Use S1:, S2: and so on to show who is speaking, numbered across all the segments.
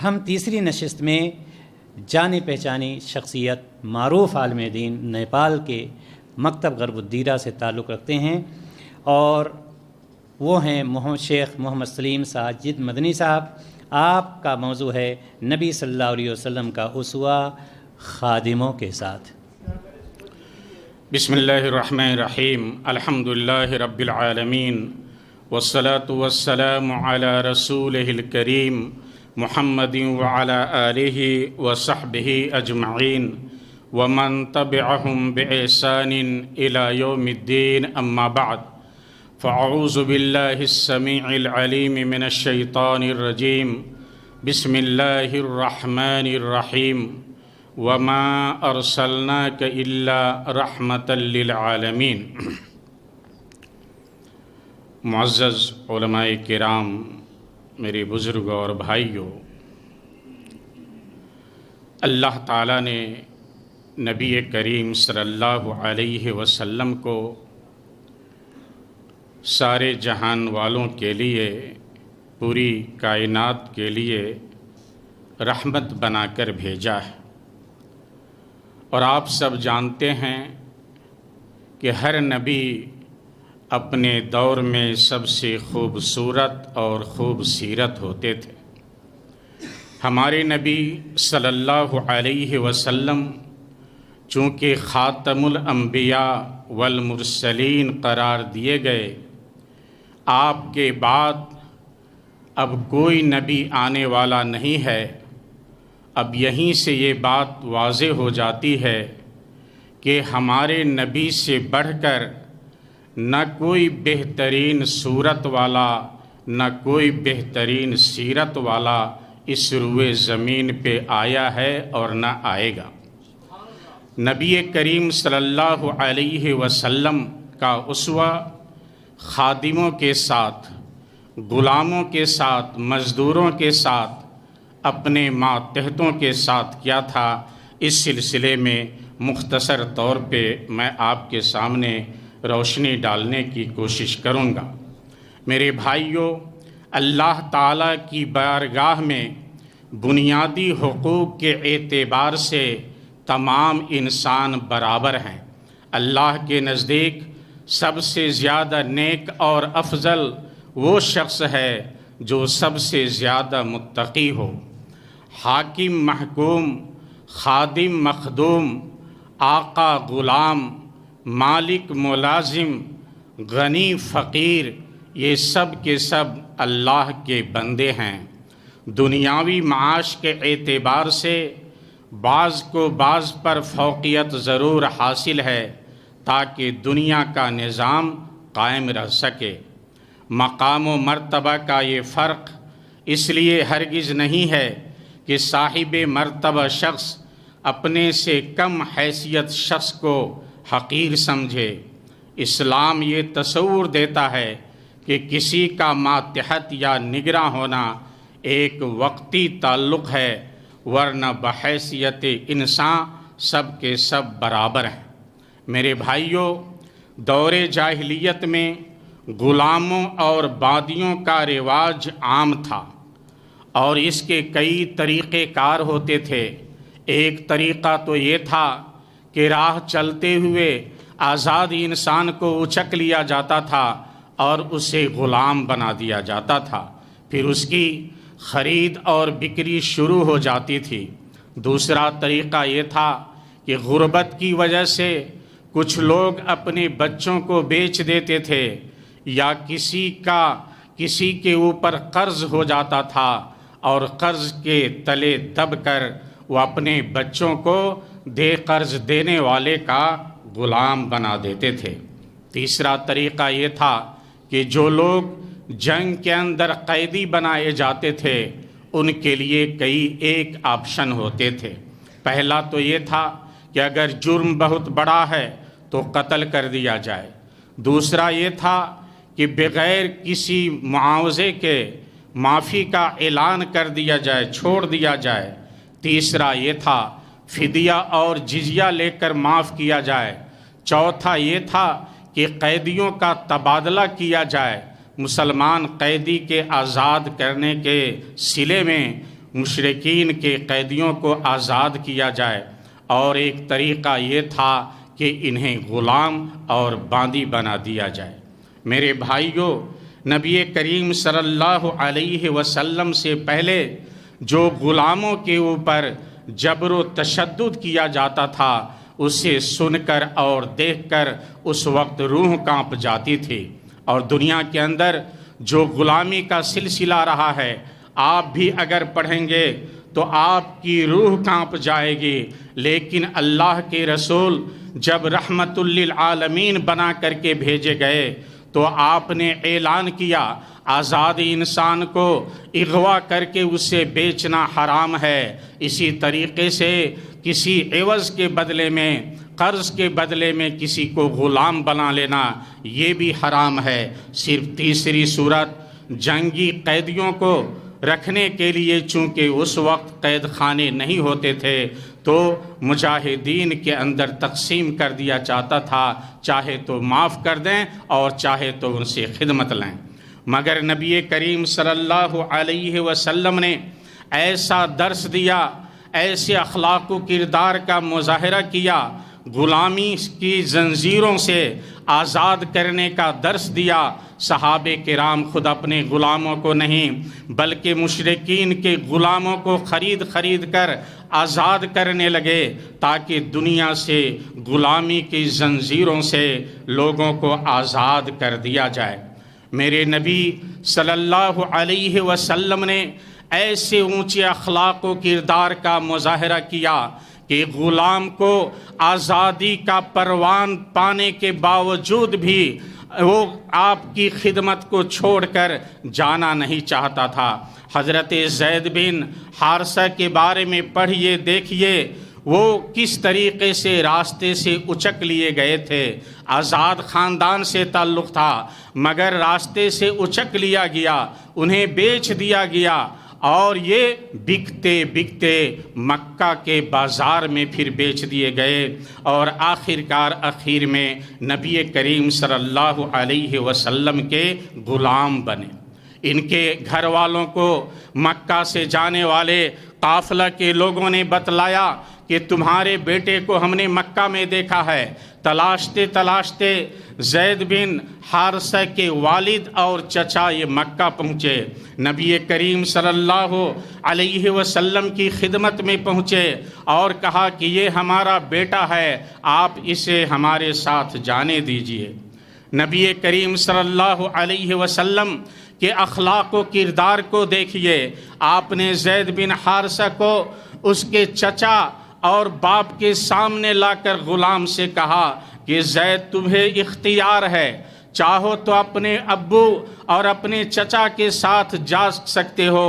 S1: ہم تیسری نشست میں جانی پہچانی شخصیت معروف عالم دین نیپال کے مکتب غرب الدیرہ سے تعلق رکھتے ہیں، اور وہ ہیں شیخ محمد سلیم ساجد مدنی صاحب۔ آپ کا موضوع ہے نبی صلی اللہ علیہ وسلم کا اسوہ خادموں کے ساتھ۔
S2: بسم اللہ الرحمن الرحیم، الحمدللہ رب العالمین، والصلاة والسلام علی رسولہ الکریم محمد وعلی آلہ وصحبہ اجمعین ومن تبعہم بإحسان الی یوم الدین، اما بعد، فاعوذ باللہ السمیع العلیم من الشیطان الرجیم، بسم اللہ الرحمن الرحیم، وما ارسلناک الا رحمتا للعالمین۔ معزز علماء کرام، میرے بزرگوں اور بھائیوں، اللہ تعالیٰ نے نبی کریم صلی اللہ علیہ وسلم کو سارے جہان والوں کے لیے، پوری کائنات کے لیے رحمت بنا کر بھیجا ہے، اور آپ سب جانتے ہیں کہ ہر نبی اپنے دور میں سب سے خوبصورت اور خوب سیرت ہوتے تھے۔ ہمارے نبی صلی اللہ علیہ وسلم چونکہ خاتم الانبیاء والمرسلین قرار دیے گئے، آپ کے بعد اب کوئی نبی آنے والا نہیں ہے۔ اب یہیں سے یہ بات واضح ہو جاتی ہے کہ ہمارے نبی سے بڑھ کر نہ کوئی بہترین صورت والا، نہ کوئی بہترین سیرت والا اس روئے زمین پہ آیا ہے اور نہ آئے گا۔ نبی کریم صلی اللہ علیہ وسلم کا اسوہ خادموں کے ساتھ، غلاموں کے ساتھ، مزدوروں کے ساتھ، اپنے ماتحتوں کے ساتھ کیا تھا، اس سلسلے میں مختصر طور پہ میں آپ کے سامنے روشنی ڈالنے کی کوشش کروں گا۔ میرے بھائیوں، اللہ تعالیٰ کی بارگاہ میں بنیادی حقوق کے اعتبار سے تمام انسان برابر ہیں۔ اللہ کے نزدیک سب سے زیادہ نیک اور افضل وہ شخص ہے جو سب سے زیادہ متقی ہو۔ حاکم محکوم، خادم مخدوم، آقا غلام، مالک ملازم، غنی فقیر، یہ سب کے سب اللہ کے بندے ہیں۔ دنیاوی معاش کے اعتبار سے بعض کو بعض پر فوقیت ضرور حاصل ہے تاکہ دنیا کا نظام قائم رہ سکے۔ مقام و مرتبہ کا یہ فرق اس لیے ہرگز نہیں ہے کہ صاحب مرتبہ شخص اپنے سے کم حیثیت شخص کو حقیر سمجھے۔ اسلام یہ تصور دیتا ہے کہ کسی کا ماتحت یا نگراں ہونا ایک وقتی تعلق ہے، ورنہ بحیثیت انسان سب کے سب برابر ہیں۔ میرے بھائیوں، دور جاہلیت میں غلاموں اور بادیوں کا رواج عام تھا، اور اس کے کئی طریقے کار ہوتے تھے۔ ایک طریقہ تو یہ تھا کہ راہ چلتے ہوئے آزاد انسان کو اچک لیا جاتا تھا اور اسے غلام بنا دیا جاتا تھا، پھر اس کی خرید اور بکری شروع ہو جاتی تھی۔ دوسرا طریقہ یہ تھا کہ غربت کی وجہ سے کچھ لوگ اپنے بچوں کو بیچ دیتے تھے، یا کسی کے اوپر قرض ہو جاتا تھا اور قرض کے تلے دب کر وہ اپنے بچوں کو قرض دینے والے کا غلام بنا دیتے تھے۔ تیسرا طریقہ یہ تھا کہ جو لوگ جنگ کے اندر قیدی بنائے جاتے تھے، ان کے لیے ایک آپشن ہوتے تھے۔ پہلا تو یہ تھا کہ اگر جرم بہت بڑا ہے تو قتل کر دیا جائے۔ دوسرا یہ تھا کہ بغیر کسی معاوضے کے معافی کا اعلان کر دیا جائے، چھوڑ دیا جائے۔ تیسرا یہ تھا فدیہ اور جزیہ لے کر معاف کیا جائے۔ چوتھا یہ تھا کہ قیدیوں کا تبادلہ کیا جائے۔ مسلمان قیدی کے آزاد کرنے کے صلے میں مشرکین کے قیدیوں کو آزاد کیا جائے، اور ایک طریقہ یہ تھا کہ انہیں غلام اور باندی بنا دیا جائے۔ میرے بھائیوں، نبی کریم صلی اللہ علیہ وسلم سے پہلے جو غلاموں کے اوپر جبر و تشدد کیا جاتا تھا، اسے سن کر اور دیکھ کر اس وقت روح کانپ جاتی تھی۔ اور دنیا کے اندر جو غلامی کا سلسلہ رہا ہے، آپ بھی اگر پڑھیں گے تو آپ کی روح کانپ جائے گی۔ لیکن اللہ کے رسول جب رحمت للعالمین بنا کر کے بھیجے گئے تو آپ نے اعلان کیا، آزاد انسان کو اغوا کر کے اسے بیچنا حرام ہے۔ اسی طریقے سے کسی عوض کے بدلے میں، قرض کے بدلے میں کسی کو غلام بنا لینا یہ بھی حرام ہے۔ صرف تیسری صورت جنگی قیدیوں کو رکھنے کے لیے، چونکہ اس وقت قید خانے نہیں ہوتے تھے تو مجاہدین کے اندر تقسیم کر دیا جاتا تھا، چاہے تو معاف کر دیں اور چاہے تو ان سے خدمت لیں۔ مگر نبی کریم صلی اللہ علیہ وسلم نے ایسا درس دیا، ایسے اخلاق و کردار کا مظاہرہ کیا، غلامی کی زنجیروں سے آزاد کرنے کا درس دیا۔ صحابہ کرام خود اپنے غلاموں کو نہیں بلکہ مشرکین کے غلاموں کو خرید کر آزاد کرنے لگے، تاکہ دنیا سے غلامی کی زنجیروں سے لوگوں کو آزاد کر دیا جائے۔ میرے نبی صلی اللہ علیہ وسلم نے ایسے اونچے اخلاق و کردار کا مظاہرہ کیا کہ غلام کو آزادی کا پروان پانے کے باوجود بھی وہ آپ کی خدمت کو چھوڑ کر جانا نہیں چاہتا تھا۔ حضرت زید بن حارثہ کے بارے میں پڑھیے، دیکھیے وہ کس طریقے سے راستے سے اچک لیے گئے تھے۔ آزاد خاندان سے تعلق تھا مگر راستے سے اچک لیا گیا، انہیں بیچ دیا گیا، اور یہ بکتے بکتے مکہ کے بازار میں پھر بیچ دیے گئے، اور آخر میں نبی کریم صلی اللہ علیہ وسلم کے غلام بنے۔ ان کے گھر والوں کو مکہ سے جانے والے قافلہ کے لوگوں نے بتلایا کہ تمہارے بیٹے کو ہم نے مکہ میں دیکھا ہے۔ تلاشتے تلاشتے زید بن حارثہ کے والد اور چچا یہ مکہ پہنچے، نبی کریم صلی اللہ علیہ وسلم کی خدمت میں پہنچے اور کہا کہ یہ ہمارا بیٹا ہے، آپ اسے ہمارے ساتھ جانے دیجئے۔ نبی کریم صلی اللہ علیہ وسلم کے اخلاق و کردار کو دیکھیے، آپ نے زید بن حارثہ کو اس کے چچا اور باپ کے سامنے لا کر غلام سے کہا کہ زید تمہیں اختیار ہے، چاہو تو اپنے ابو اور اپنے چچا کے ساتھ جا سکتے ہو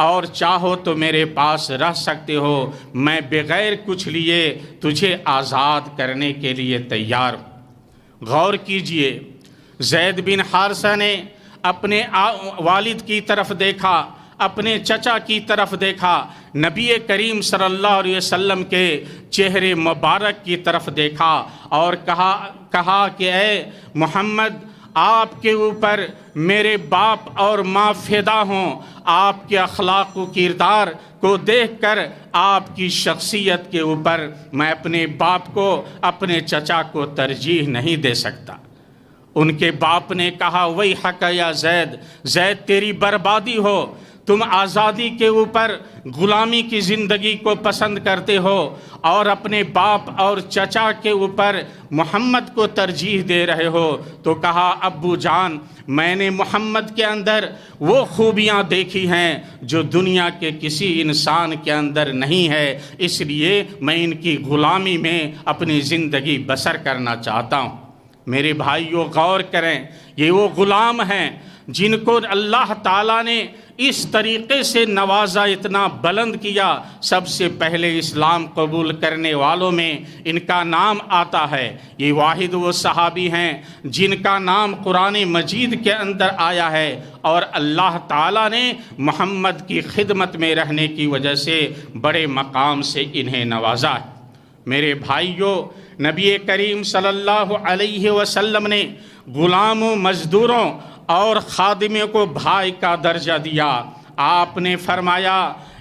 S2: اور چاہو تو میرے پاس رہ سکتے ہو، میں بغیر کچھ لیے تجھے آزاد کرنے کے لیے تیار ہوں۔ غور کیجئے، زید بن حارثہ نے اپنے والد کی طرف دیکھا، اپنے چچا کی طرف دیکھا، نبی کریم صلی اللہ علیہ وسلم کے چہرے مبارک کی طرف دیکھا اور کہا کہ اے محمد، آپ کے اوپر میرے باپ اور ماں فدا ہوں، آپ کے اخلاق و کردار کو دیکھ کر آپ کی شخصیت کے اوپر میں اپنے باپ کو، اپنے چچا کو ترجیح نہیں دے سکتا۔ ان کے باپ نے کہا ویحک یا زید، زید تیری بربادی ہو، تم آزادی کے اوپر غلامی کی زندگی کو پسند کرتے ہو اور اپنے باپ اور چچا کے اوپر محمد کو ترجیح دے رہے ہو۔ تو کہا ابو جان، میں نے محمد کے اندر وہ خوبیاں دیکھی ہیں جو دنیا کے کسی انسان کے اندر نہیں ہے، اس لیے میں ان کی غلامی میں اپنی زندگی بسر کرنا چاہتا ہوں۔ میرے بھائیوں غور کریں، یہ وہ غلام ہیں جن کو اللہ تعالیٰ نے اس طریقے سے نوازا، اتنا بلند کیا۔ سب سے پہلے اسلام قبول کرنے والوں میں ان کا نام آتا ہے۔ یہ واحد وہ صحابی ہیں جن کا نام قرآن مجید کے اندر آیا ہے، اور اللہ تعالیٰ نے محمد کی خدمت میں رہنے کی وجہ سے بڑے مقام سے انہیں نوازا ہے۔ میرے بھائیوں، نبی کریم صلی اللہ علیہ وسلم نے غلاموں، مزدوروں اور خادموں کو بھائی کا درجہ دیا۔ آپ نے فرمایا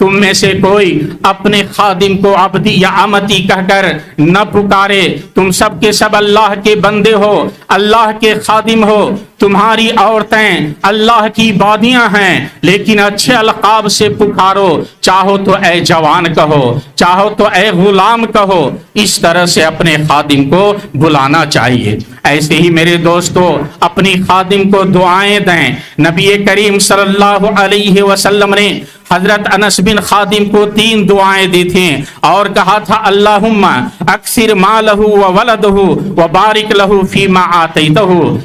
S2: تم میں سے کوئی اپنے خادم کو عبدی یا امتی کہہ کر نہ پکارے، تم سب کے سب اللہ کے بندے ہو، اللہ کے خادم ہو، تمہاری عورتیں اللہ کی بادیاں ہیں، لیکن اچھے القاب سے پکارو، چاہو تو اے جوان کہو، چاہو تو اے غلام کہو، اس طرح سے اپنے خادم کو بلانا چاہیے۔ ایسے ہی میرے دوستو اپنی خادم کو دعائیں دیں۔ نبی کریم صلی اللہ علیہ وسلم نے حضرت انس بن خادم کو 3 دعائیں دی تھیں اور کہا تھا اللہم اکثر مالہ و ولدہ و بارک لہ فیما آتیتہ،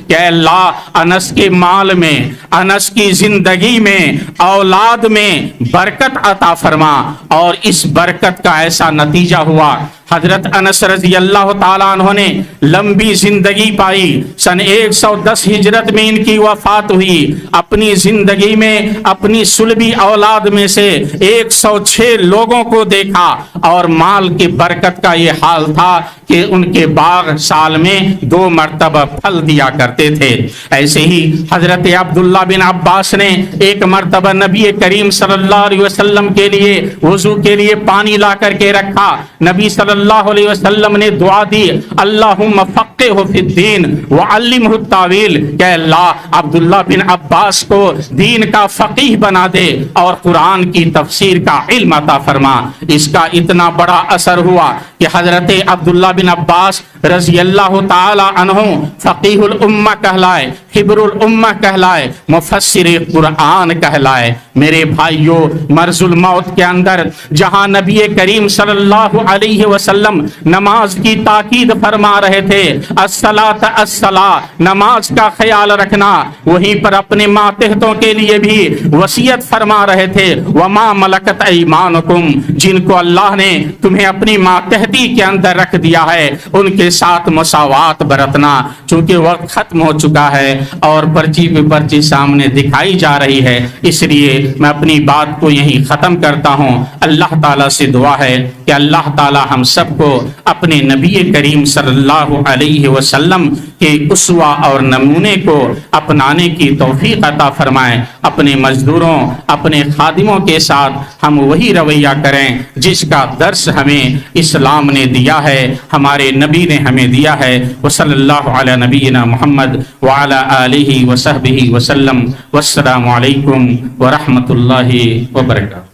S2: کہ اللہ انس کے مال میں، انس کی زندگی میں، اولاد میں برکت عطا فرما، اور اس برکت کا ایسا نتیجہ ہوا حضرت انس رضی اللہ تعالیٰ عنہ نے لمبی زندگی پائی۔ سن 110 ہجرت میں ان کی وفات ہوئی۔ اپنی زندگی میں اپنی صلبی اولاد میں سے 106 لوگوں کو دیکھا، اور مال کی برکت کا یہ حال تھا کہ ان کے باغ سال میں 2 مرتبہ پھل دیا کرتے تھے۔ ایسے ہی حضرت عبداللہ بن عباس نے ایک مرتبہ نبی کریم صلی اللہ علیہ وسلم کے لیے وضو کے لیے پانی لا کر کے رکھا۔ نبی صلی اللہ علیہ وسلم نے دعا دی اللہم فقہہ فی الدین وعلمہ التاویل، کہ اللہ عبداللہ بن عباس کو دین کا فقیہ بنا دے اور قرآن کی تفسیر کا علم عطا فرما۔ اس کا اتنا بڑا اثر ہوا کہ حضرت عبداللہ بن عباس رضی اللہ تعالی عنہ فقیہ الامہ کہلائے، حبر الامہ کہلائے، مفسر قرآن کہلائے۔ میرے بھائیوں، مرض الموت کے اندر جہاں نبی کریم صلی اللہ علیہ وسلم نماز کی تاکید فرما رہے تھے، الصلاۃ الصلاۃ، نماز کا خیال رکھنا، وہیں پر اپنے ماتحتوں کے لیے بھی وصیت فرما رہے تھے وما ملکت ایمانکم، جن کو اللہ نے تمہیں اپنی ماتحتی کے اندر رکھ دیا ہے ان کے ساتھ مساوات برتنا۔ چونکہ وقت ختم ہو چکا ہے اور پرچی پہ پرچی سامنے دکھائی جا رہی ہے، اس لیے میں اپنی بات کو یہیں ختم کرتا ہوں۔ اللہ تعالیٰ سے دعا ہے کہ اللہ تعالیٰ ہم سب کو اپنے نبی کریم صلی اللہ علیہ وسلم کے اسوہ اور نمونے کو اپنانے کی توفیق عطا فرمائے۔ اپنے مزدوروں، اپنے خادموں کے ساتھ ہم وہی رویہ کریں جس کا درس ہمیں اسلام نے دیا ہے، ہمارے نبی نے ہمیں دیا ہے۔ وصلی اللہ علی نبینا محمد وعلی آلہ وصحبہ وسلم، والسلام علیکم ورحمۃ اللہ وبرکاتہ۔